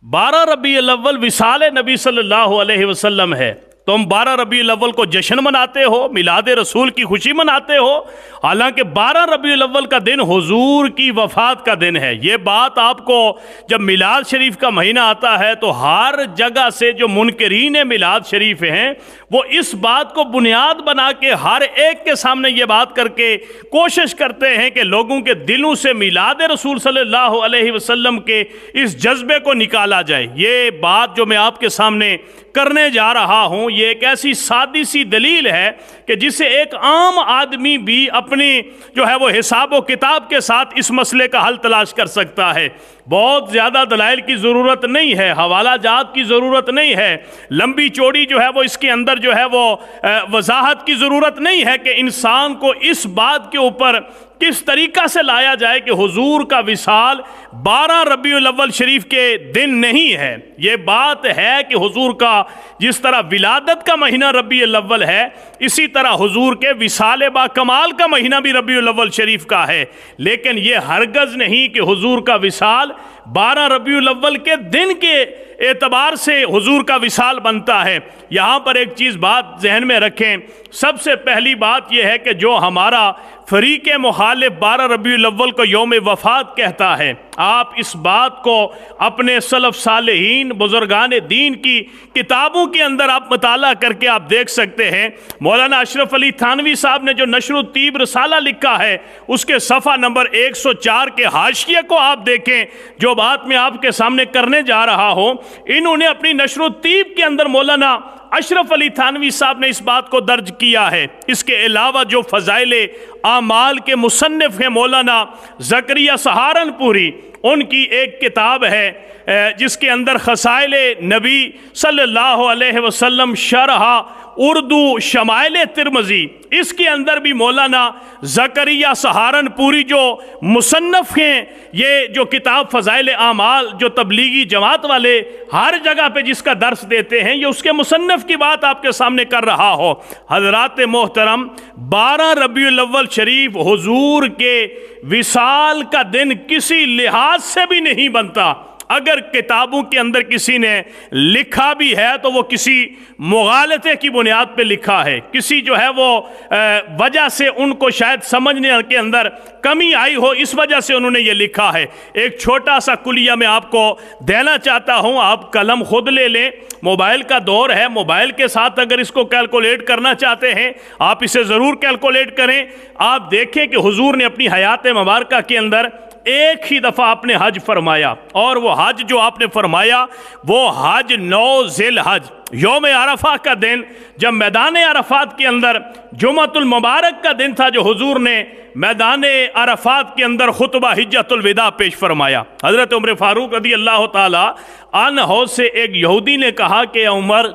12 रबी अव्वल विसाल नबी सल्लल्लाहु अलैहि वसल्लम है। तुम 12 रबी अव्वल को जश्न मनाते हो, मिलाद रसूल की खुशी मनाते हो, हालांकि 12 रबी अव्वल का दिन हुजूर की वफ़ात का दिन है। ये बात आपको जब मिलाद शरीफ का महीना आता है तो हर जगह से जो मुनकरीन मिलाद शरीफ हैं वो इस बात को बुनियाद बना के हर एक के सामने ये बात करके कोशिश करते हैं कि लोगों के दिलों से मिलाद रसूल सल्लल्लाहु अलैहि वसल्लम के इस जज्बे को निकाला जाए। ये बात जो मैं आपके सामने करने जा रहा हूँ ये एक ऐसी सादी सी दलील है कि जिसे एक आम आदमी भी अपनी जो है वो हिसाब व किताब के साथ इस मसले का हल तलाश कर सकता है। बहुत ज़्यादा दलाइल की ज़रूरत नहीं है, हवाला जात की ज़रूरत नहीं है, लंबी चौड़ी जो है वो इसके अंदर जो है वो वजाहत की ज़रूरत नहीं है कि इंसान को इस बात के ऊपर किस तरीक़ा से लाया जाए कि हुजूर का विसाल 12 रबीउल अव्वल शरीफ के दिन नहीं है। ये बात है कि हुजूर का जिस तरह विलादत का महीना रबीउल अव्वल है इसी तरह हुजूर के विसाल बा कमाल का महीना भी रबीउल अव्वल शरीफ का है। लेकिन ये हरगज़ नहीं कि हुजूर का विसाल 12 रबीउल अव्वल के दिन के एतबार से हुजूर का विसाल बनता है। यहाँ पर एक चीज़ बात जहन में रखें। सबसे पहली बात यह है कि जो हमारा फरीक़ मुखालिफ 12 रबीउल अव्वल को यौम वफ़ात कहता है, आप इस बात को अपने सलफ़ सालेहीन बुज़ुर्गान दीन की किताबों के अंदर आप मुताला करके आप देख सकते हैं। मौलाना अशरफ अली थानवी साहब ने जो नशर तीब रसाला लिखा है उसके सफ़ा नंबर 104 के हाशिये को आप देखें। जो बात मैं आपके सामने करने जा रहा हूँ इन्होंने अपनी नशर तीब के अंदर मौलाना अशरफ अली थानवी साहब ने इस बात को दर्ज किया है। इसके अलावा जो फ़ज़ाइल आमाल के मुसन्निफ़ हैं मौलाना ज़करिया सहारनपुरी, उनकी एक किताब है जिसके अंदर खसाइल नबी सल्लल्लाहु अलैहि वसल्लम शरह उर्दू शमाइल तिरमज़ी, इसके अंदर भी मौलाना ज़करिया सहारनपुरी जो मुसन्नफ़ हैं, ये जो किताब फ़ज़ाइल आमाल जो तबलीगी जमात वाले हर जगह पे जिसका दर्स देते हैं, ये उसके मुसन्नफ़ की बात आपके सामने कर रहा हो। हज़रात मोहतरम, 12 रबीउल अव्वल शरीफ हुजूर के विसाल का दिन किसी लिहाज से भी नहीं बनता। अगर किताबों के अंदर किसी ने लिखा भी है तो वो किसी मुगालते की बुनियाद पे लिखा है, किसी जो है वो वजह से उनको शायद समझने के अंदर कमी आई हो, इस वजह से उन्होंने ये लिखा है। एक छोटा सा कुलिया मैं आपको देना चाहता हूँ, आप कलम खुद ले लें। मोबाइल का दौर है, मोबाइल के साथ अगर इसको कैलकुलेट करना चाहते हैं आप इसे ज़रूर कैलकुलेट करें। आप देखें कि हुजूर ने अपनी हयात मुबारका के अंदर एक ही दफ़ा आपने हज फरमाया, और वो हज जो आपने फरमाया वो हज 9 ज़िल हज यौम अरफा का दिन, जब मैदान अरफात के अंदर जुमअतुल मुबारक का दिन था, जो हुजूर ने मैदान अरफात के अंदर खुतबा हिज्जतुल विदा पेश फरमाया। हज़रत उमर फ़ारूक रज़ी अल्लाह ताला अन्हु से एक यहूदी ने कहा कि उमर,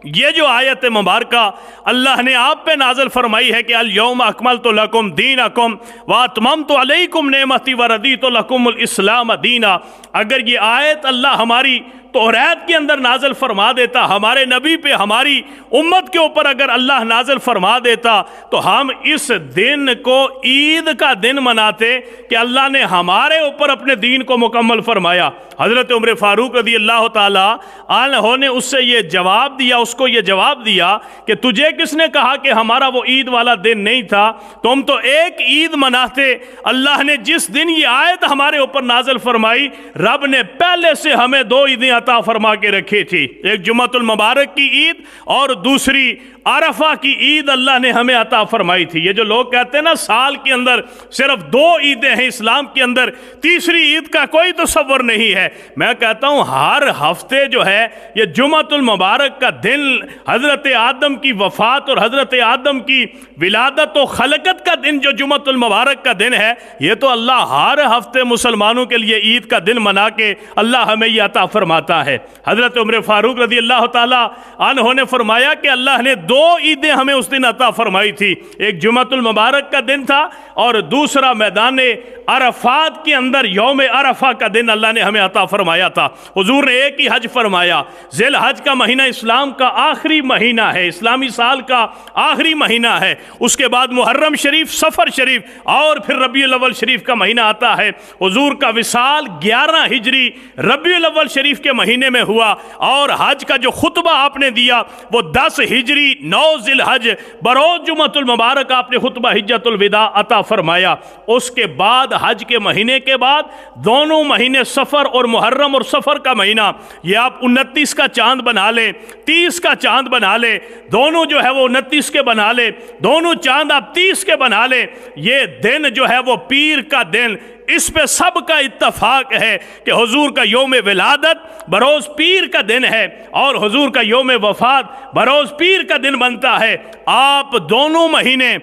ये जो आयत मुबारका अल्लाह ने आप पे नाज़िल फरमाई है कि अल यौम अकमलतु लकुम दीनकुम व अतममतु अलैकुम नेमती व रदीतु लकुमुल इस्लाम दीना, अगर ये आयत अल्लाह हमारी तौरात के अंदर नाज़िल फरमा देता, हमारे नबी पे हमारी उम्मत के ऊपर अगर अल्लाह नाज़िल फरमा देता तो हम इस दिन को ईद का दिन मनाते कि अल्लाह ने हमारे ऊपर अपने दीन को मुकम्मल फरमाया। हज़रत उमर फ़ारूक रज़ी अल्लाह ताला अन्हु ने उससे ये जवाब दिया, उसको ये जवाब दिया कि तुझे किसने कहा कि हमारा वो ईद वाला दिन नहीं था, तुम तो एक ईद मनाते। अल्लाह ने जिस दिन ये आयत हमारे ऊपर नाज़िल फरमाई, रब ने पहले से हमें 2 ईदें अता फरमा के रखी थी, एक जुम्मतुल मुबारक की ईद और दूसरी अरफा की ईद अल्लाह ने हमें अता फरमाई थी। ये जो लोग कहते हैं ना साल के अंदर सिर्फ 2 ईदें हैं, इस्लाम के अंदर तीसरी ईद का कोई तसव्वुर नहीं है। मैं कहता हूँ हर हफ्ते जो है ये जुम्मतुल मुबारक का दिन, हज़रत आदम की वफ़ात और हज़रत आदम की विलादत और खलकत का दिन जो जुम्मतुल मुबारक का दिन है, ये तो अल्लाह हर हफ्ते मुसलमानों के लिए ईद का दिन मना के अल्लाह हमें ये अता फरमाता है। हज़रत उमर फ़ारूक रज़ी अल्लाह ताला अन्हु ने फरमाया कि अल्लाह ने 2 ईदें हमें उस दिन अता फरमाई थी, एक जुम्मतुल मुबारक का दिन था और दूसरा मैदान अरफात के अंदर यौम अरफा का दिन अल्लाह ने हमें अता फरमाया था। हुजूर ने एक ही हज फरमाया। ज़िल हज का महीना इस्लाम का आखिरी महीना है, इस्लामी साल का आखिरी महीना है। उसके बाद मुहर्रम शरीफ, सफ़र शरीफ और फिर रबीउल अव्वल शरीफ का महीना आता है। हुजूर का विसाल 11 हिजरी रबीउल अव्वल शरीफ के مہینے میں ہوا، اور حج کا جو خطبہ آپ نے دیا وہ 10 ہجری 9 ذی الحج بروز جمعۃ المبارک آپ نے خطبہ حجۃ الوداع عطا فرمایا۔ اس کے بعد حج کے مہینے کے بعد دونوں مہینے صفر اور محرم اور صفر کا مہینہ، یہ آپ 29 کا چاند بنا لیں، 30 کا چاند بنا لیں، دونوں جو ہے وہ 29 کے بنا لیں، دونوں چاند آپ 30 کے بنا لیں، یہ دن جو ہے وہ پیر کا دن، اس پہ سب کا اتفاق ہے کہ حضور کا یوم ولادت بروز پیر کا دن ہے اور حضور کا یوم وفات بروز پیر کا دن بنتا ہے۔ آپ دونوں مہینے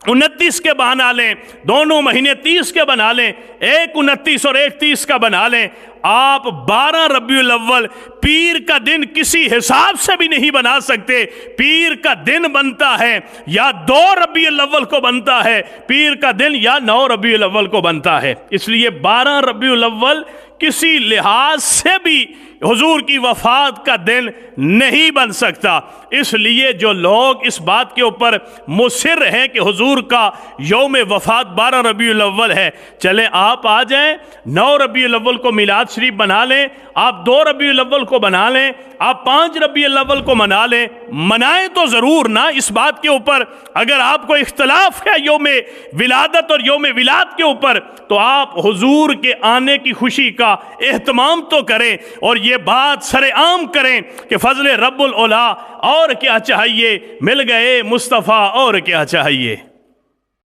29 کے بنا لیں، دونوں مہینے 30 کے بنا لیں، ایک 29 اور ایک 30 کا بنا لیں، آپ 12 ربیع الاول پیر کا دن کسی حساب سے بھی نہیں بنا سکتے۔ پیر کا دن بنتا ہے یا 2 ربیع الاول کو بنتا ہے پیر کا دن، یا 9 ربیع الاول کو بنتا ہے۔ اس لیے 12 ربیع الاول کسی لحاظ سے بھی حضور کی وفات کا دن نہیں بن سکتا۔ اس لیے جو لوگ اس بات کے اوپر مصر ہیں کہ حضور کا یوم وفات 12 ربیع الاول ہے، چلیں آپ آ جائیں، 9 ربیع الاول کو میلاد شریف بنا لیں، آپ 2 ربیع الاول کو بنا لیں، آپ 5 ربیع الاول کو منا لیں، منائیں تو ضرور نا اس بات کے اوپر۔ اگر آپ کو اختلاف ہے یوم ولادت اور یوم ولاد کے اوپر، تو آپ حضور کے آنے کی خوشی کا اہتمام تو کریں اور یہ بات سر عام کریں کہ فضل رب العلا، اور کیا چاہیے، مل گئے مصطفیٰ، اور کیا چاہیے۔